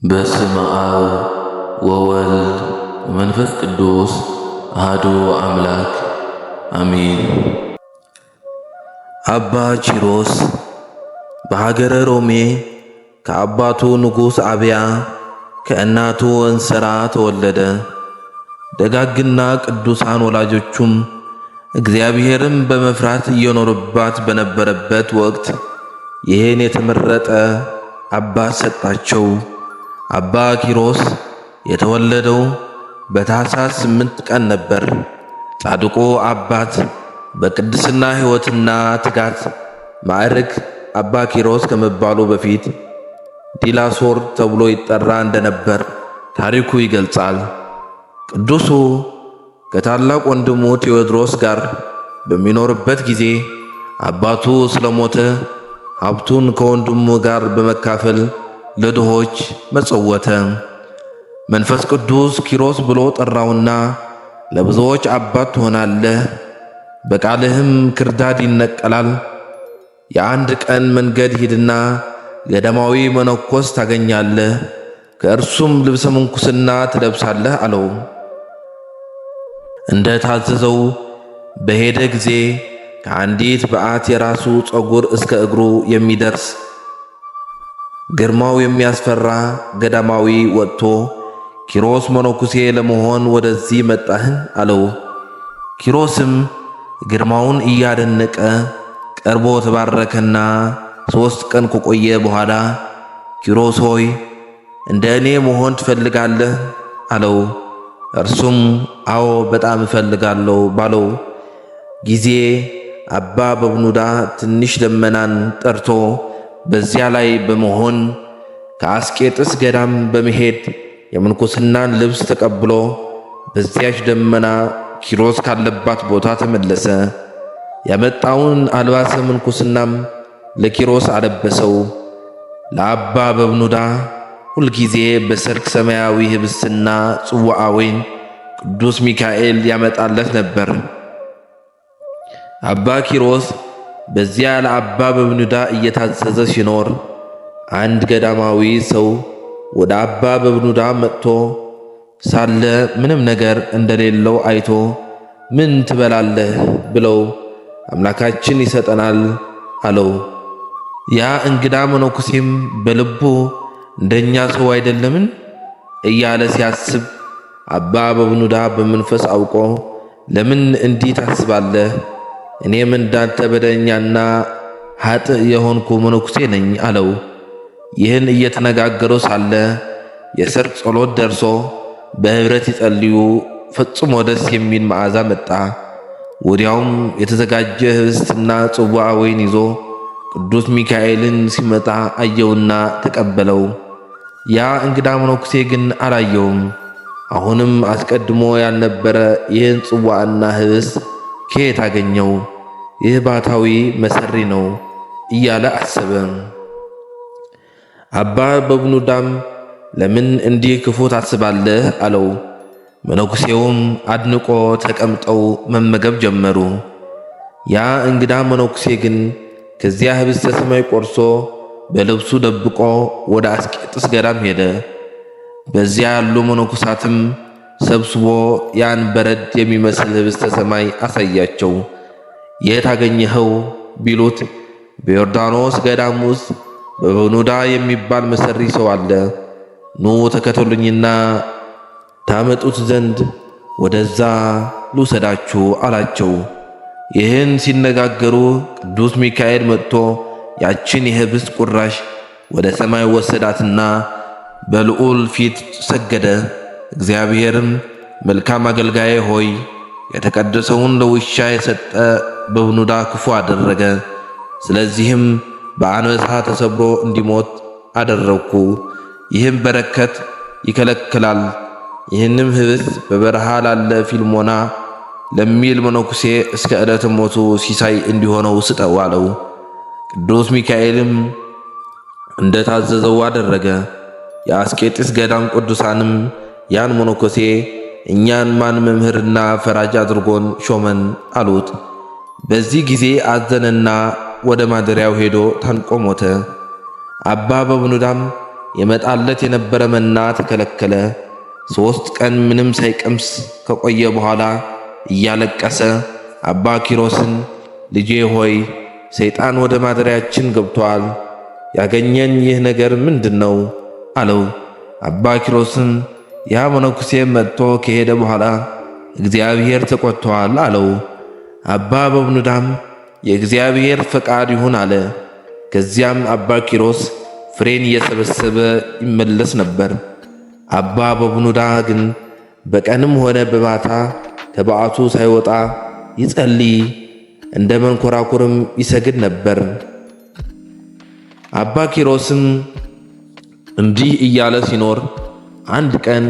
በስመ አብ ወወልድ ወመንፈስ ቅዱስ አሐዱ አምላክ አሜን። አባ ኪሮስ በሀገረ ሮሜ ከአባቱ ንጉሥ አብያ ከእናቱ እንስራ ተወለደ። ደጋግና ቅዱሳን ወላጆቹም እግዚአብሔርን በመፍራት እየኖሩባት በነበረበት ወቅት ይህን የተመረጠ አባት ሰጣቸው። አባ ኪሮስ የተወለደው በታኅሳስ 8 ቀን ነበር። ጻድቁ አባት በቅድስና ሕይወትና ትጋት ማዕረግ አባ ኪሮስ ከመባሉ በፊት ዲላሶር ተብሎ ይጠራ እንደነበር ታሪኩ ይገልጻል። ቅዱሱ ከታላቅ ወንድሙ ቴዎድሮስ ጋር በሚኖርበት ጊዜ አባቱ ስለሞተ ሀብቱን ከወንድሙ ጋር በመካፈል ለድሆች መጸወተ። መንፈስ ቅዱስ ኪሮስ ብሎ ጠራውና ለብዙዎች አባት ትሆናለህ፣ በቃልህም ክርዳድ ይነቀላል። የአንድ ቀን መንገድ ሂድና ገዳማዊ መነኮስ ታገኛለህ፣ ከእርሱም ልብሰ ምንኩስና ትለብሳለህ አለው። እንደ ታዘዘው በሄደ ጊዜ ከአንዲት በዓት የራሱ ፀጉር እስከ እግሩ የሚደርስ ግርማው የሚያስፈራ ገዳማዊ ወጥቶ ኪሮስ መነኩሴ ለመሆን ወደዚህ መጣህን አለው። ኪሮስም ግርማውን እያደነቀ ቀርቦ ተባረከና 3 ቀን ከቆየ በኋላ ኪሮስ ሆይ እንደ እኔ መሆን ትፈልጋለህ አለው። እርሱም አዎ በጣም እፈልጋለሁ ባለው ጊዜ አባ በብኑዳ ትንሽ ደመናን ጠርቶ በዚያ ላይ በመሆን ከአስቄጥስ ገዳም በመሄድ የምንኩስናን ልብስ ተቀብሎ በዚያች ደመና ኪሮስ ካለባት ቦታ ተመለሰ። ያመጣውን አልባሰ ምንኩስናም ለኪሮስ አለበሰው። ለአባ በብኑዳ ሁልጊዜ በሰርክ ሰማያዊ ህብስትና ጽዋዓ ወይን ቅዱስ ሚካኤል ያመጣለት ነበር። አባ ኪሮስ በዚያ ለአባ በብኑዳ እየታዘዘ ሲኖር አንድ ገዳማዊ ሰው ወደ አባ በብኑዳ መጥቶ ሳለ ምንም ነገር እንደሌለው አይቶ ምን ትበላለህ ብለው አምላካችን ይሰጠናል አለው። ያ እንግዳ መነኩሴም በልቡ እንደኛ ሰው አይደለምን እያለ ሲያስብ አባ በብኑዳ በመንፈስ አውቆ ለምን እንዲህ ታስባለህ? እኔም እንዳንተ በደለኛና ኃጥእ የሆንኩ መነኩሴ ነኝ አለው። ይህን እየተነጋገሩ ሳለ የሰርክ ጸሎት ደርሶ በኅብረት ይጸልዩ ፈጽሞ ደስ የሚል መዓዛ መጣ። ወዲያውም የተዘጋጀ ህብስትና ጽዋዓ ወይን ይዞ ቅዱስ ሚካኤልን ሲመጣ አየውና ተቀበለው። ያ እንግዳ መነኩሴ ግን አላየውም። አሁንም አስቀድሞ ያልነበረ ይህን ጽዋዕና ህብስት ከየት አገኘው? ይህ ባታዊ መሰሪ ነው እያለ አሰበ። አባ በብኑዳም ለምን እንዲህ ክፉ ታስባለህ አለው። መነኩሴውም አድንቆ ተቀምጠው መመገብ ጀመሩ። ያ እንግዳ መነኩሴ ግን ከዚያ ህብስተ ሰማይ ቆርሶ በልብሱ ደብቆ ወደ አስቄጥስ ገዳም ሄደ። በዚያ ያሉ መነኩሳትም ሰብስቦ ያን በረድ የሚመስል ህብስተ ሰማይ አሳያቸው። የት አገኘኸው ቢሉት በዮርዳኖስ ገዳም ውስጥ በብኑዳ የሚባል መሰሪ ሰው አለ፣ ኑ ተከተሉኝና ታመጡት ዘንድ ወደዛ ልውሰዳችሁ አላቸው። ይህን ሲነጋገሩ ቅዱስ ሚካኤል መጥቶ ያችን የህብስት ቁራሽ ወደ ሰማይ ወሰዳትና በልዑል ፊት ሰገደ። እግዚአብሔርም መልካም አገልጋዬ ሆይ የተቀደሰውን ለውሻ የሰጠ በብኑዳ ክፉ አደረገ፣ ስለዚህም በአንበሳ ተሰብሮ እንዲሞት አደረግኩ። ይህም በረከት ይከለክላል። ይህንም ህብስት በበረሃ ላለ ፊልሞና ለሚል መነኩሴ እስከ ዕለተ ሞቱ ሲሳይ እንዲሆነው ስጠው አለው። ቅዱስ ሚካኤልም እንደ ታዘዘው አደረገ። የአስቄጥስ ገዳም ቅዱሳንም ያን መነኩሴ እኛን ማን መምህርና ፈራጅ አድርጎን ሾመን አሉት። በዚህ ጊዜ አዘነና ወደ ማደሪያው ሄዶ ታንቆ ሞተ። አባ በብኑዳም የመጣለት የነበረ መና ተከለከለ። 3 ቀን ምንም ሳይቀምስ ከቆየ በኋላ እያለቀሰ አባ ኪሮስን ልጄ ሆይ ሰይጣን ወደ ማደሪያችን ገብቷል፣ ያገኘን ይህ ነገር ምንድነው? አለው። አባ ኪሮስም ያ መነኩሴ መጥቶ ከሄደ በኋላ እግዚአብሔር ተቆጥቷል አለው። አባ በብኑዳም የእግዚአብሔር ፈቃድ ይሁን አለ። ከዚያም አባ ኪሮስ ፍሬን እየሰበሰበ ይመለስ ነበር። አባ በብኑዳ ግን በቀንም ሆነ በማታ ከበዓቱ ሳይወጣ ይጸልይ፣ እንደ መንኮራኩርም ይሰግድ ነበር። አባ ኪሮስም እንዲህ እያለ ሲኖር አንድ ቀን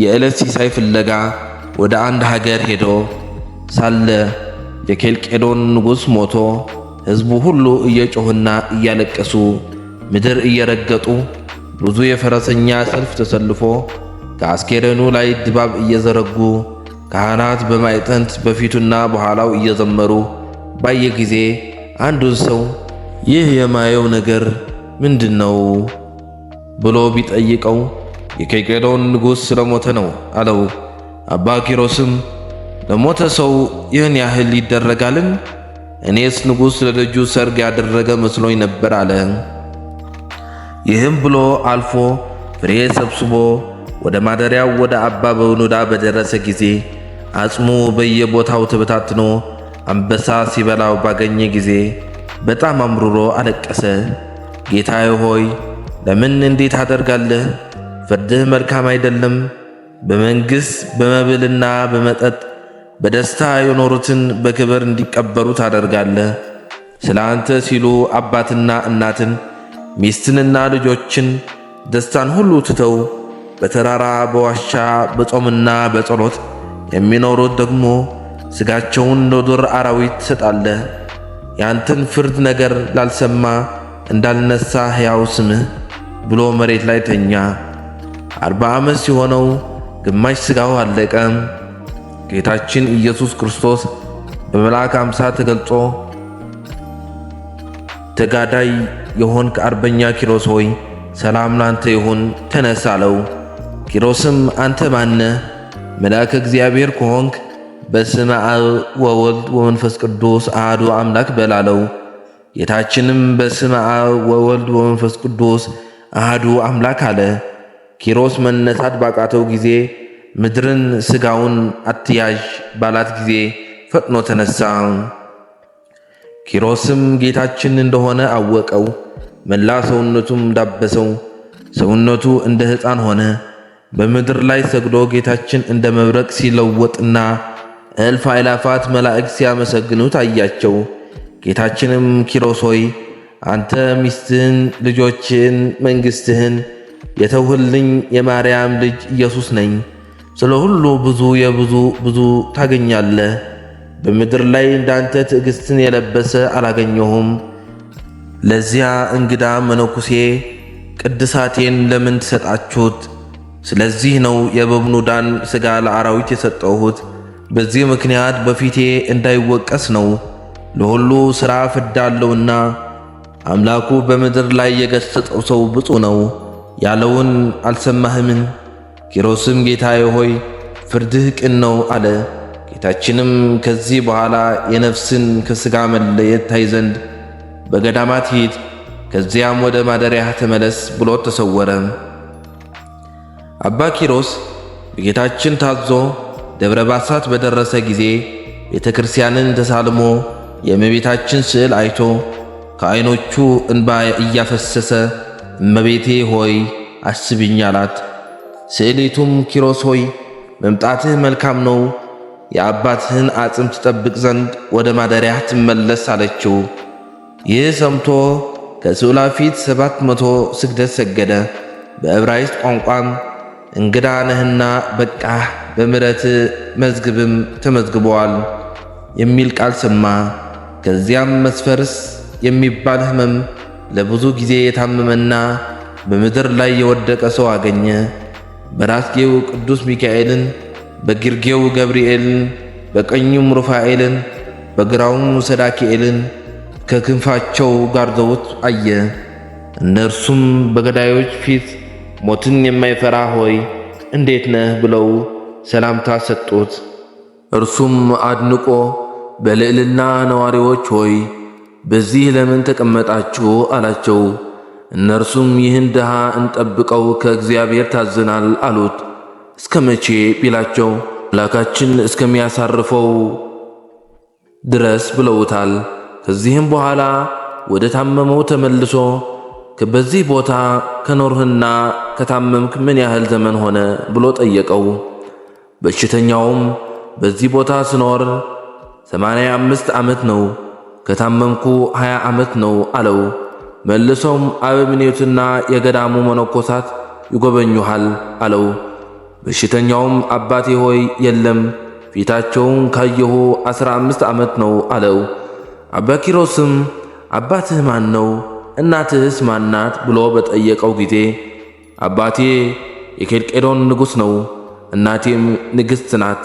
የዕለት ሲሳይ ፍለጋ ወደ አንድ ሀገር ሄዶ ሳለ የኬልቄዶን ንጉሥ ሞቶ ሕዝቡ ሁሉ እየጮኹና እያለቀሱ ምድር እየረገጡ ብዙ የፈረሰኛ ሰልፍ ተሰልፎ ከአስኬሬኑ ላይ ድባብ እየዘረጉ ካህናት በማዕጠንት በፊቱና በኋላው እየዘመሩ ባየ ጊዜ አንዱን ሰው ይህ የማየው ነገር ምንድነው ብሎ ቢጠይቀው የኬልቄዶን ንጉሥ ስለሞተ ነው አለው። አባ ኪሮስም ለሞተ ሰው ይህን ያህል ይደረጋልን? እኔስ ንጉሥ ለልጁ ሰርግ ያደረገ መስሎኝ ነበር አለ። ይህም ብሎ አልፎ ፍሬ ሰብስቦ ወደ ማደሪያው ወደ አባ በብኑዳ በደረሰ ጊዜ አጽሙ በየቦታው ተበታትኖ አንበሳ ሲበላው ባገኘ ጊዜ በጣም አምርሮ አለቀሰ። ጌታዬ ሆይ ለምን እንዴት አደርጋለህ? ፍርድህ መልካም አይደለም። በመንግሥት በመብልና በመጠጥ በደስታ የኖሩትን በክብር እንዲቀበሩ ታደርጋለህ። ስለ አንተ ሲሉ አባትና እናትን ሚስትንና ልጆችን ደስታን ሁሉ ትተው በተራራ በዋሻ በጾምና በጸሎት የሚኖሩት ደግሞ ሥጋቸውን ለዱር አራዊት ትሰጣለህ። ያንተን ፍርድ ነገር ላልሰማ እንዳልነሳ ሕያው ስምህ ብሎ መሬት ላይ ተኛ። 40 ዓመት ሲሆነው ግማሽ ሥጋው አለቀ። ጌታችን ኢየሱስ ክርስቶስ በመልአክ አምሳል ተገልጾ ተጋዳይ የሆንክ አርበኛ ኪሮስ ሆይ ሰላም ላንተ ይሁን፣ ተነስ አለው። ኪሮስም አንተ ማነህ? መልአከ እግዚአብሔር ከሆንክ በስመ አብ ወወልድ ወመንፈስ ቅዱስ አሐዱ አምላክ በል አለው። ጌታችንም በስመ አብ ወወልድ ወመንፈስ ቅዱስ አሐዱ አምላክ አለ። ኪሮስ መነሳት ባቃተው ጊዜ ምድርን ሥጋውን አትያዥ ባላት ጊዜ ፈጥኖ ተነሳ። ኪሮስም ጌታችን እንደሆነ አወቀው። መላ ሰውነቱም ዳበሰው። ሰውነቱ እንደ ሕፃን ሆነ። በምድር ላይ ሰግዶ ጌታችን እንደ መብረቅ ሲለወጥና እልፍ አእላፋት መላእክት ሲያመሰግኑት አያቸው። ጌታችንም ኪሮስ ሆይ አንተ ሚስትህን፣ ልጆችን፣ መንግሥትህን የተውህልኝ የማርያም ልጅ ኢየሱስ ነኝ። ስለ ሁሉ ብዙ ታገኛለህ። በምድር ላይ እንዳንተ ትዕግሥትን የለበሰ አላገኘሁም። ለዚያ እንግዳ መነኩሴ ቅድሳቴን ለምን ትሰጣችሁት? ስለዚህ ነው የበብኑዳን ሥጋ ለአራዊት የሰጠሁት። በዚህ ምክንያት በፊቴ እንዳይወቀስ ነው። ለሁሉ ሥራ ፍዳ አለውና አምላኩ በምድር ላይ የገሠጸው ሰው ብፁዕ ነው ያለውን አልሰማህምን? ኪሮስም ጌታዬ ሆይ ፍርድህ ቅን ነው አለ። ጌታችንም ከዚህ በኋላ የነፍስን ከሥጋ መለየት ታይ ዘንድ በገዳማት ሂድ፣ ከዚያም ወደ ማደሪያህ ተመለስ ብሎ ተሰወረ። አባ ኪሮስ በጌታችን ታዞ ደብረ ባሳት በደረሰ ጊዜ ቤተ ክርስቲያንን ተሳልሞ የእመቤታችን ስዕል አይቶ ከዓይኖቹ እንባ እያፈሰሰ እመቤቴ ሆይ አስቢኝ አላት። ስዕሊቱም ኪሮስ ሆይ መምጣትህ መልካም ነው፣ የአባትህን አጽም ትጠብቅ ዘንድ ወደ ማደሪያህ ትመለስ አለችው። ይህ ሰምቶ ከስዕሏ ፊት 700 ስግደት ሰገደ። በዕብራይስጥ ቋንቋም እንግዳ ነህና በቃህ፣ በምሕረት መዝግብም ተመዝግበዋል የሚል ቃል ሰማ። ከዚያም መስፈርስ የሚባል ሕመም ለብዙ ጊዜ የታመመና በምድር ላይ የወደቀ ሰው አገኘ። በራስጌው ቅዱስ ሚካኤልን፣ በግርጌው ገብርኤልን፣ በቀኙም ሩፋኤልን፣ በግራውም ሰዳኪኤልን ከክንፋቸው ጋርዘውት አየ። እነርሱም በገዳዮች ፊት ሞትን የማይፈራ ሆይ እንዴት ነህ ብለው ሰላምታ ሰጡት። እርሱም አድንቆ በልዕልና ነዋሪዎች ሆይ በዚህ ለምን ተቀመጣችሁ አላቸው። እነርሱም ይህን ድሃ እንጠብቀው ከእግዚአብሔር ታዘናል አሉት። እስከ መቼ ቢላቸው አምላካችን እስከሚያሳርፈው ድረስ ብለውታል። ከዚህም በኋላ ወደ ታመመው ተመልሶ በዚህ ቦታ ከኖርህና ከታመምክ ምን ያህል ዘመን ሆነ ብሎ ጠየቀው። በሽተኛውም በዚህ ቦታ ስኖር 85 ዓመት ነው፣ ከታመምኩ 20 ዓመት ነው አለው። መልሶም አበምኔቱና የገዳሙ መነኮሳት ይጎበኙሃል አለው። በሽተኛውም አባቴ ሆይ የለም፣ ፊታቸውን ካየሁ 15 ዓመት ነው አለው። አባ ኪሮስም አባትህ ማን ነው? እናትህስ ማናት? ብሎ በጠየቀው ጊዜ አባቴ የኬልቄዶን ንጉሥ ነው፣ እናቴም ንግሥት ናት።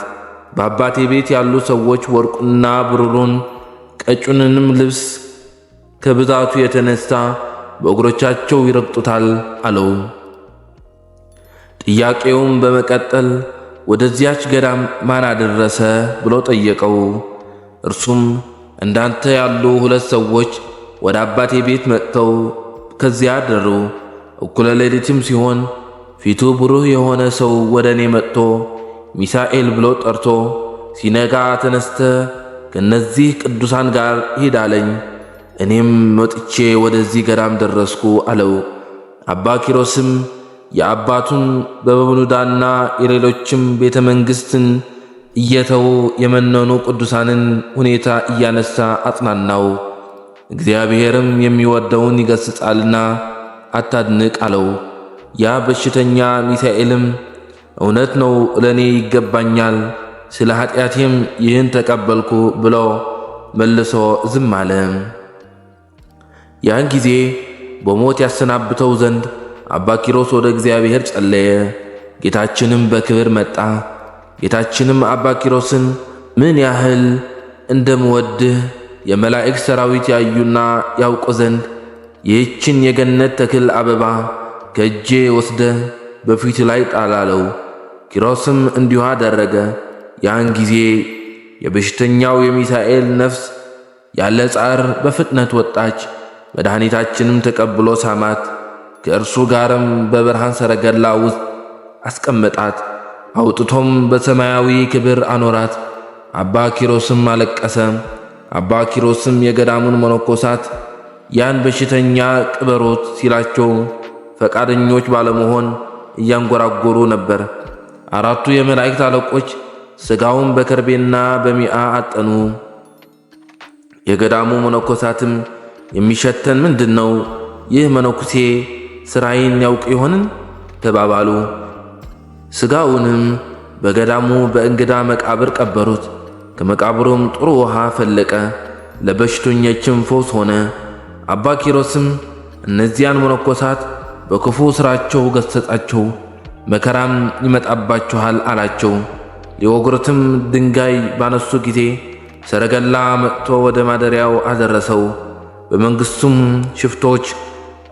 በአባቴ ቤት ያሉ ሰዎች ወርቁንና ብሩሩን ቀጩንንም ልብስ ከብዛቱ የተነሳ በእግሮቻቸው ይረግጡታል አለው። ጥያቄውም በመቀጠል ወደዚያች ገዳም ማን አደረሰ ብሎ ጠየቀው። እርሱም እንዳንተ ያሉ 2 ሰዎች ወደ አባቴ ቤት መጥተው ከዚያ አደሩ። እኩለ ሌሊትም ሲሆን ፊቱ ብሩህ የሆነ ሰው ወደ እኔ መጥቶ ሚሳኤል ብሎ ጠርቶ ሲነጋ ተነስተ ከነዚህ ቅዱሳን ጋር ሂድ አለኝ። እኔም መጥቼ ወደዚህ ገዳም ደረስኩ አለው። አባ ኪሮስም የአባቱን በበብኑዳና የሌሎችም ቤተ መንግሥትን እየተው የመነኑ ቅዱሳንን ሁኔታ እያነሳ አጽናናው። እግዚአብሔርም የሚወደውን ይገሥጻልና አታድንቅ አለው። ያ በሽተኛ ሚሳኤልም እውነት ነው፣ ለእኔ ይገባኛል፣ ስለ ኃጢአቴም ይህን ተቀበልኩ ብሎ መልሶ ዝም አለ። ያን ጊዜ በሞት ያሰናብተው ዘንድ አባ ኪሮስ ወደ እግዚአብሔር ጸለየ። ጌታችንም በክብር መጣ። ጌታችንም አባ ኪሮስን ምን ያህል እንደምወድህ የመላእክት ሰራዊት ያዩና ያውቁ ዘንድ ይህችን የገነት ተክል አበባ ከእጄ ወስደ በፊት ላይ ጣላለው። ኪሮስም እንዲሁ አደረገ። ያን ጊዜ የበሽተኛው የሚሳኤል ነፍስ ያለ ጻር በፍጥነት ወጣች። መድኃኒታችንም ተቀብሎ ሳማት። ከእርሱ ጋርም በብርሃን ሰረገላ ውስጥ አስቀመጣት። አውጥቶም በሰማያዊ ክብር አኖራት። አባ ኪሮስም አለቀሰ። አባ ኪሮስም የገዳሙን መነኮሳት ያን በሽተኛ ቅበሮት ሲላቸው ፈቃደኞች ባለመሆን እያንጎራጎሩ ነበር። 4ቱ የመላእክት አለቆች ሥጋውን በከርቤና በሚአ አጠኑ። የገዳሙ መነኮሳትም የሚሸተን ምንድነው? ይህ መነኩሴ ሥራዬን ያውቅ ይሆንን? ተባባሉ። ሥጋውንም በገዳሙ በእንግዳ መቃብር ቀበሩት። ከመቃብሩም ጥሩ ውሃ ፈለቀ፣ ለበሽተኞችም ፈውስ ሆነ። አባ ኪሮስም እነዚያን መነኮሳት በክፉ ሥራቸው ገሠጻቸው። መከራም ይመጣባችኋል አላቸው። ሊወግሩትም ድንጋይ ባነሱ ጊዜ ሰረገላ መጥቶ ወደ ማደሪያው አደረሰው። በመንግሥቱም ሽፍቶች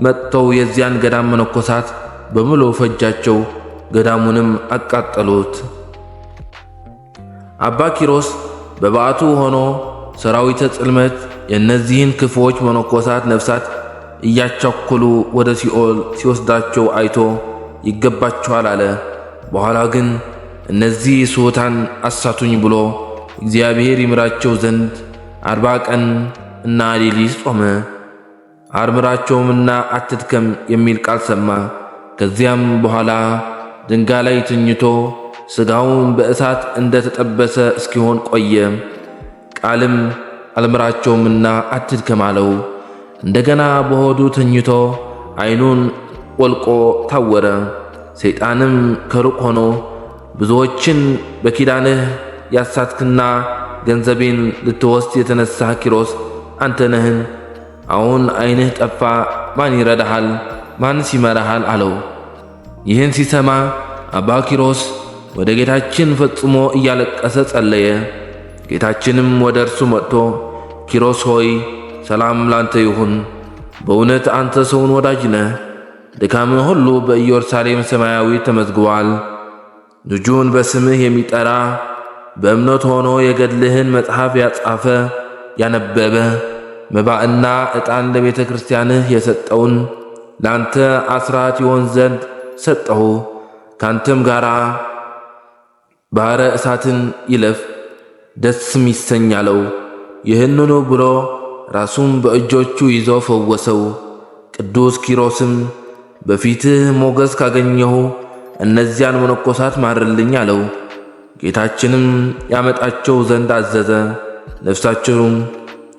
መጥተው የዚያን ገዳም መነኮሳት በሙሉ ፈጃቸው፣ ገዳሙንም አቃጠሉት። አባ ኪሮስ በበዓቱ ሆኖ ሰራዊተ ጽልመት የእነዚህን ክፉዎች መነኮሳት ነፍሳት እያቻኮሉ ወደ ሲኦል ሲወስዳቸው አይቶ ይገባቸዋል አለ። በኋላ ግን እነዚህ ስሑታን አሳቱኝ ብሎ እግዚአብሔር ይምራቸው ዘንድ 40 ቀን እና ሌሊት ጾመ። አርምራቸውምና አትድከም የሚል ቃል ሰማ። ከዚያም በኋላ ድንጋይ ላይ ተኝቶ ሥጋውን በእሳት እንደተጠበሰ እስኪሆን ቆየ። ቃልም አልምራቸውምና አትድከም አለው። እንደገና በሆዱ ተኝቶ ዓይኑን ወልቆ ታወረ። ሰይጣንም ከሩቅ ሆኖ ብዙዎችን በኪዳንህ ያሳትክና ገንዘቤን ልትወስድ የተነሳህ ኪሮስ አንተ ነህን? አሁን ዓይንህ ጠፋ፣ ማን ይረዳሃል? ማንስ ይመራሃል? አለው። ይህን ሲሰማ አባ ኪሮስ ወደ ጌታችን ፈጽሞ እያለቀሰ ጸለየ። ጌታችንም ወደ እርሱ መጥቶ ኪሮስ ሆይ ሰላም ላንተ ይሁን፣ በእውነት አንተ ሰውን ወዳጅ ነህ። ድካምህ ሁሉ በኢየሩሳሌም ሰማያዊ ተመዝግቧል። ልጁን በስምህ የሚጠራ በእምነት ሆኖ የገድልህን መጽሐፍ ያጻፈ ያነበበ መባዕና ዕጣን ለቤተ ክርስቲያንህ የሰጠውን ላንተ አስራት ይሆን ዘንድ ሰጠሁ። ካንተም ጋር ባሕረ እሳትን ይለፍ ደስም ይሰኝ አለው። ይህንኑ ብሎ ራሱን በእጆቹ ይዞ ፈወሰው። ቅዱስ ኪሮስም በፊትህ ሞገስ ካገኘሁ እነዚያን መነኮሳት ማርልኝ አለው። ጌታችንም ያመጣቸው ዘንድ አዘዘ። ነፍሳቸውም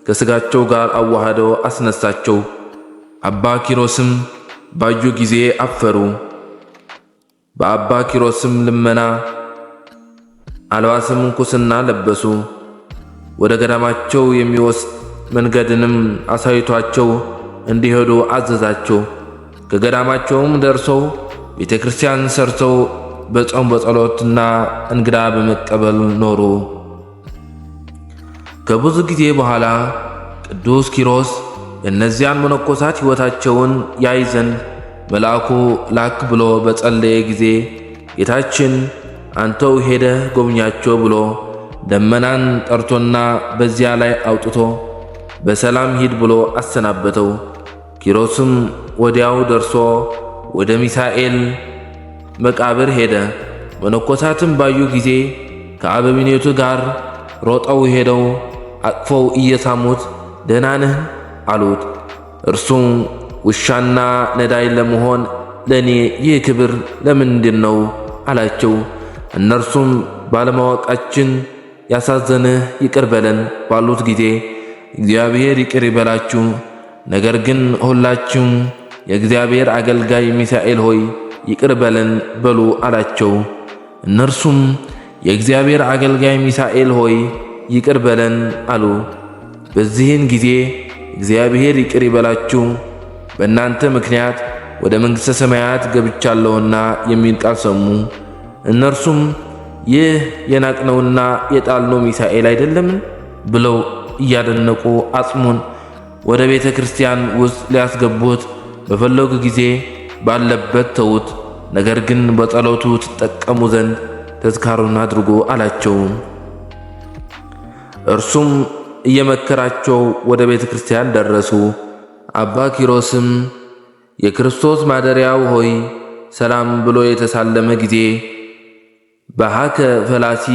ከሥጋቸው ጋር አዋህደው አስነሳቸው። አባ ኪሮስም ባዩ ጊዜ አፈሩ። በአባ ኪሮስም ልመና አልባሰ ምንኩስና ለበሱ። ወደ ገዳማቸው የሚወስድ መንገድንም አሳይቷቸው እንዲሄዱ አዘዛቸው። ከገዳማቸውም ደርሰው ቤተ ክርስቲያን ሰርተው በጾም በጸሎትና እንግዳ በመቀበል ኖሩ። ከብዙ ጊዜ በኋላ ቅዱስ ኪሮስ የእነዚያን መነኮሳት ሕይወታቸውን ያይ ዘንድ መልአኩ ላክ ብሎ በጸለየ ጊዜ ጌታችን አንተው ሄደህ ጎብኛቸው ብሎ ደመናን ጠርቶና በዚያ ላይ አውጥቶ በሰላም ሂድ ብሎ አሰናበተው። ኪሮስም ወዲያው ደርሶ ወደ ሚሳኤል መቃብር ሄደ። መነኮሳትም ባዩ ጊዜ ከአበምኔቱ ጋር ሮጠው ሄደው አቅፈው እየሳሙት ደህና ነህ አሉት። እርሱም ውሻና ነዳይ ለመሆን ለእኔ ይህ ክብር ለምንድን ነው አላቸው። እነርሱም ባለማወቃችን ያሳዘንህ ይቅር በለን ባሉት ጊዜ እግዚአብሔር ይቅር ይበላችሁ፣ ነገር ግን ሁላችሁም የእግዚአብሔር አገልጋይ ሚሳኤል ሆይ ይቅር በለን በሉ አላቸው። እነርሱም የእግዚአብሔር አገልጋይ ሚሳኤል ሆይ ይቅር በለን አሉ። በዚህን ጊዜ እግዚአብሔር ይቅር ይበላችሁ በእናንተ ምክንያት ወደ መንግሥተ ሰማያት ገብቻለሁና የሚል ቃል ሰሙ። እነርሱም ይህ የናቅነውና የጣልነው ሚሳኤል አይደለምን ብለው እያደነቁ አጽሙን ወደ ቤተ ክርስቲያን ውስጥ ሊያስገቡት በፈለጉ ጊዜ ባለበት ተዉት። ነገር ግን በጸሎቱ ትጠቀሙ ዘንድ ተዝካሩን አድርጎ አላቸው። እርሱም እየመከራቸው ወደ ቤተ ክርስቲያን ደረሱ። አባ ኪሮስም የክርስቶስ ማደሪያው ሆይ ሰላም ብሎ የተሳለመ ጊዜ ባሃከ ፈላሲ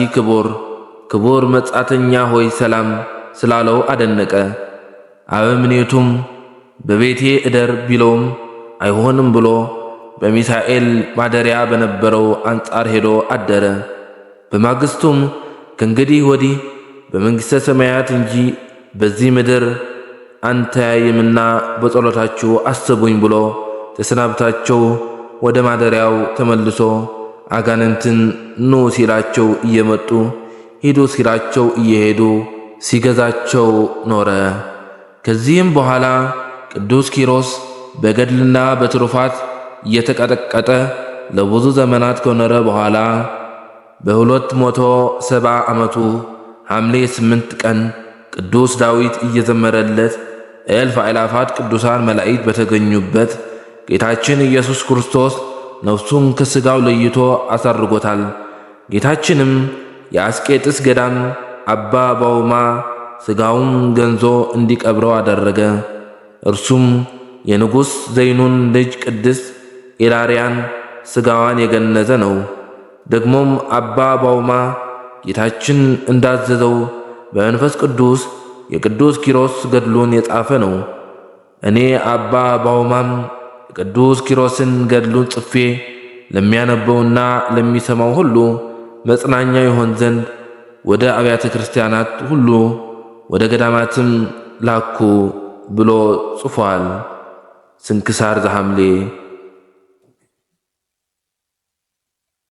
ክቡር መጻተኛ ሆይ ሰላም ስላለው አደነቀ። አበምኔቱም በቤቴ እደር ቢለውም አይሆንም ብሎ በሚሳኤል ማደሪያ በነበረው አንጻር ሄዶ አደረ። በማግስቱም ከእንግዲህ ወዲህ በመንግሥተ ሰማያት እንጂ በዚህ ምድር አንተያይምና በጸሎታችሁ አስቡኝ ብሎ ተሰናብታቸው ወደ ማደሪያው ተመልሶ አጋንንትን ኑ ሲላቸው እየመጡ ሂዱ ሲላቸው እየሄዱ ሲገዛቸው ኖረ። ከዚህም በኋላ ቅዱስ ኪሮስ በገድልና በትሩፋት እየተቀጠቀጠ ለብዙ ዘመናት ከኖረ በኋላ በ270 ዓመቱ ሐምሌ 8 ቀን ቅዱስ ዳዊት እየዘመረለት እልፍ አእላፋት ቅዱሳን መላእክት በተገኙበት ጌታችን ኢየሱስ ክርስቶስ ነፍሱን ከሥጋው ለይቶ አሳርጎታል። ጌታችንም የአስቄጥስ ገዳም አባ ባውማ ሥጋውን ገንዞ እንዲቀብረው አደረገ። እርሱም የንጉሥ ዘይኑን ልጅ ቅድስት ኢላርያን ሥጋዋን የገነዘ ነው። ደግሞም አባ ባውማ ጌታችን እንዳዘዘው በመንፈስ ቅዱስ የቅዱስ ኪሮስ ገድሉን የጻፈ ነው። እኔ አባ ባውማም የቅዱስ ኪሮስን ገድሉን ጽፌ ለሚያነበውና ለሚሰማው ሁሉ መጽናኛ ይሆን ዘንድ ወደ አብያተ ክርስቲያናት ሁሉ ወደ ገዳማትም ላኩ ብሎ ጽፏል። ስንክሳር ዘሐምሌ